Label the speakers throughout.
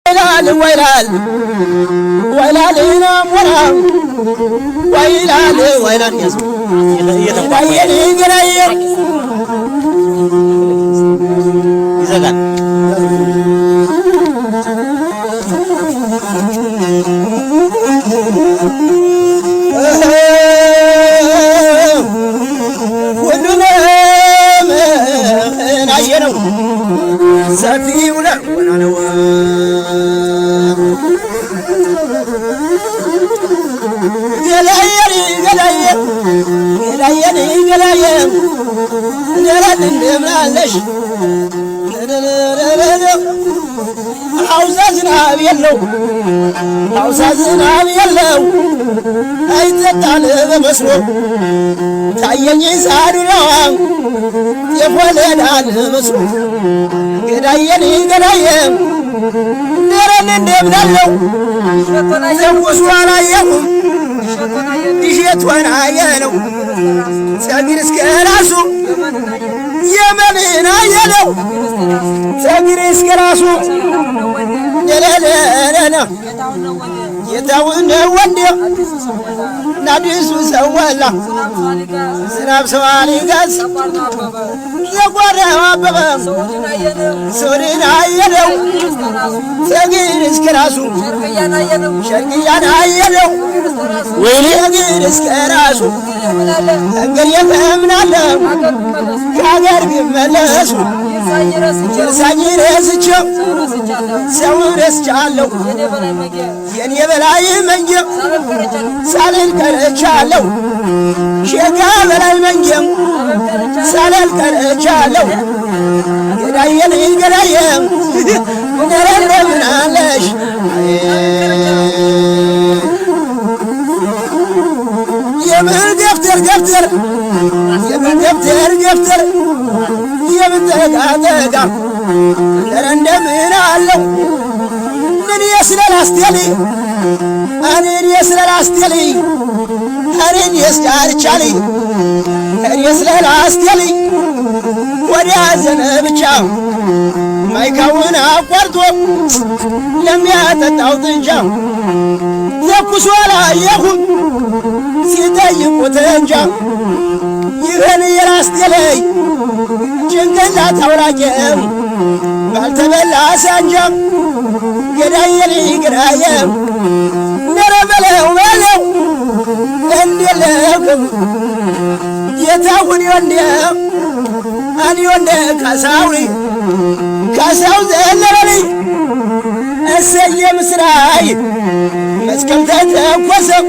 Speaker 1: ويلال ويلال نامورا ويلال ويلال يزغل سفي ولا عوزازنا بيلو عوزازنا بيلو أي تطال بمسرو تعيني سارنا يفولد على مسرو قدايني قدايم نرن ندبلو زوجوا على يوم دشيت وانا يلو ساقر اسكراسو يمننا يلو ساقر اسكراسو لا لا لا لا يتاون ودي ناديسو سوالا سناب سوالي قاس يقوى بابا سورينا يلو ساقر اسكراسو شرقيانا يلو ويلي ساقر اسكراسو أقل يفهمنا له كاغر بملاسو يرساني رسيچو سو رسچالو يني بلاي منجم سالل كرچالو شيغا بلاي منجم سالل كرچالو يدايني غرايم نرندمنالش يمن دفتر دفتر يمن دفتر دفتر يمن دقا لرندمين علو من يسل الاستيلي أنين يسل الاستيلي أنين يسجار تشالي أنين يسل الاستيلي وريازن بچاو ما يكون أقوارتو لم ياتتاو تنجاو يكسو على يخون سيدايقو تنجاو يغن يراستيلي جنقلا توراجم بالتبلا سانجم قرايلي قرايم نرملو ملو اندلكم يتاون يوندم أن يوندم كاساوري كاساو زلرني السيم سراي مسكم تتوسم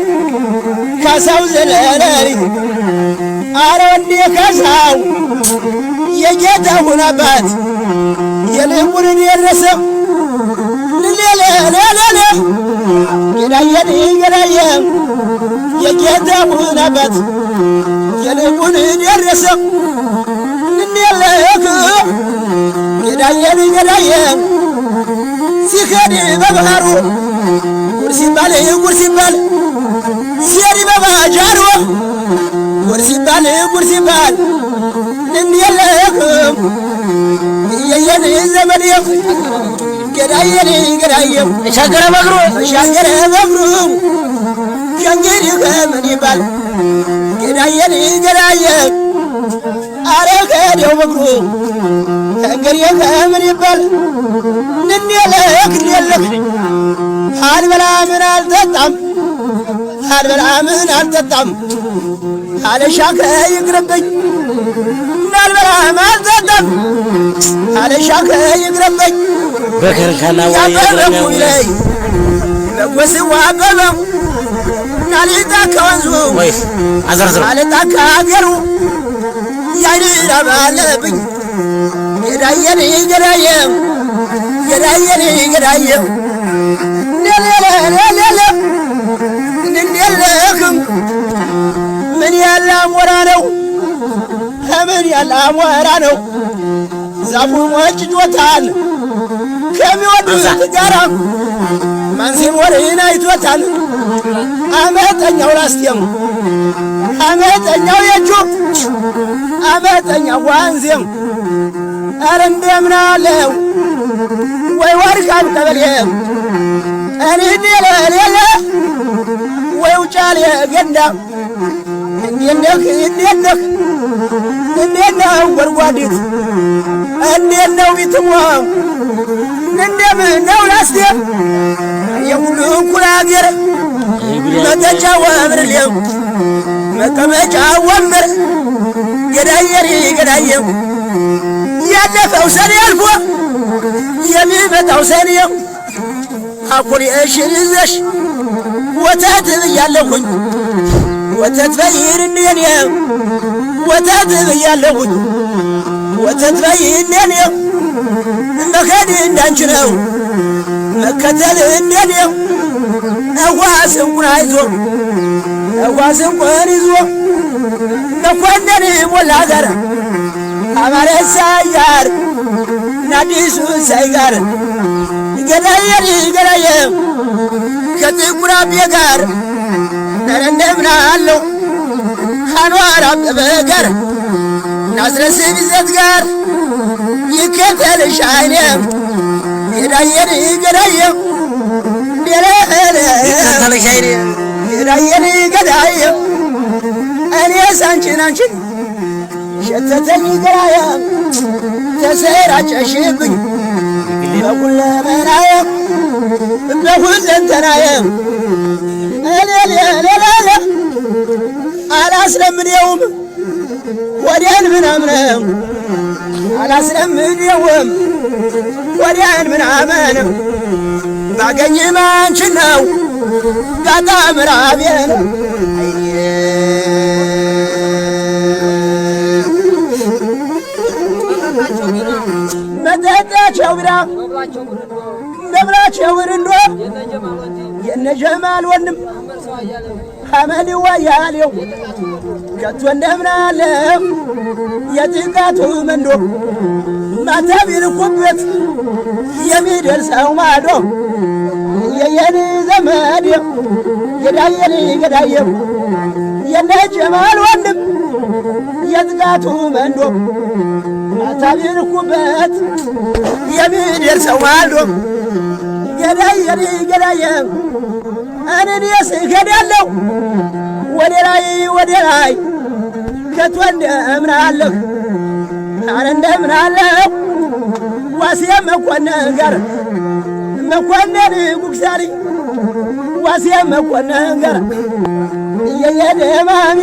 Speaker 1: كاساو زلرني أروني كاساو يجتاون أبات يلقون يرسم لا لا لا لا لا قرايني قرايم يجتاون أبات يلقون يرسم قرايني قرايم سيخاني ببهارو كرسي بالي كرسي بالي سيري بابا جارو كرسي بالي كرسي بالي نني لكم ييني زمني قرايني قرايم شاكر مغرو شنجري كمني بال قرايني قرايم أريك يا مغرو شنجري كمني بال نني لك حال بلا من التطم حال بلا من التطم حال شاك يقربي حال بلا من التطم حال شاك يقربي
Speaker 2: بكر كان
Speaker 1: وياي وسوا بابا ناليتك وانزو
Speaker 2: ويف عزرزر
Speaker 1: ناليتك اغيرو يعني ربالبي قرايني قرايم لا لا لا لا لا ننيلكم من يلام ورانو من يلام ورانو زابو وجدوتان كم يودي تجارم منزل ورينا يتوتان أمتنيو لاستيم أمتنيو يجو أمتنيو وانزيم أرندمنا له ወይ ወርካም ቀበሌ እኔ ሌላ ወይ ውጫሌ ገንዳ እንዴት ነው ጎርጓዲት እንዴት ነው ቢትዋ እንደምን ነው ላስቴ የሁሉ ኩል አገር መቀጫ ወምርሌው መቀመጫ ወንበር ገዳየው ያለፈው ሰኔ አልፎ የሚመጣው ሰኔ አኩሪ እሽን ይዘሽ ወተት ብያለሁኝ ወተት በይን እንደኔ ወተት ብያለሁኝ ወተት በይን እንደኔ መከድ እንዳንቺ ነው መከተል እንደኔ አዋስንኩን አይዞ አዋስንኩን ይዞ መኮንን ሞላ ጋር አማረ ሳያር ናዲሱ ሳይጋር ገዳየ ከጥቁር አቤ ጋር እንደምን አለው አንዋር አበበ ጋር ናስረስ ቢዘት ጋር ይከተልሽ አይኔ ገዳየ
Speaker 2: ይከተልሽ አይኔ
Speaker 1: ገዳየ እኔ አንቺን ሸተተኝ ገራያ ተሰራጨሽብኝ በሁለመናዬ በሁለንተናዬ እኔ አላስለምደውም ወዲያን ምናምነው አላስለምደውም ወዲያን ምናምነው ባገኝም አንቺን ነው ጋጣ ምራቤን መጠጣቸው ቢራ መብላቸው ብርንዶ የነጀማል ወንድም ሐመል ወያሌው ከቶ እንደምን አለው የጥቃቱ መንዶ ማታ ቢልኩበት የሚደርሰው ማዶ የየኔ ዘመድ ገዳየው የነጀማል ወንድም የጥቃቱ መንዶ ማታ ቢልኩበት የሚደርሰው ማዶ ገዳየው እኔስ እሄዳለሁ ወደ ላይ ከቶ እንደምን አለህ አረ እንደምን አለህ ዋሴ መኮንን ጋር መኮንን ጉግሳሪ ዋሴ መኮንን ጋር የየደማም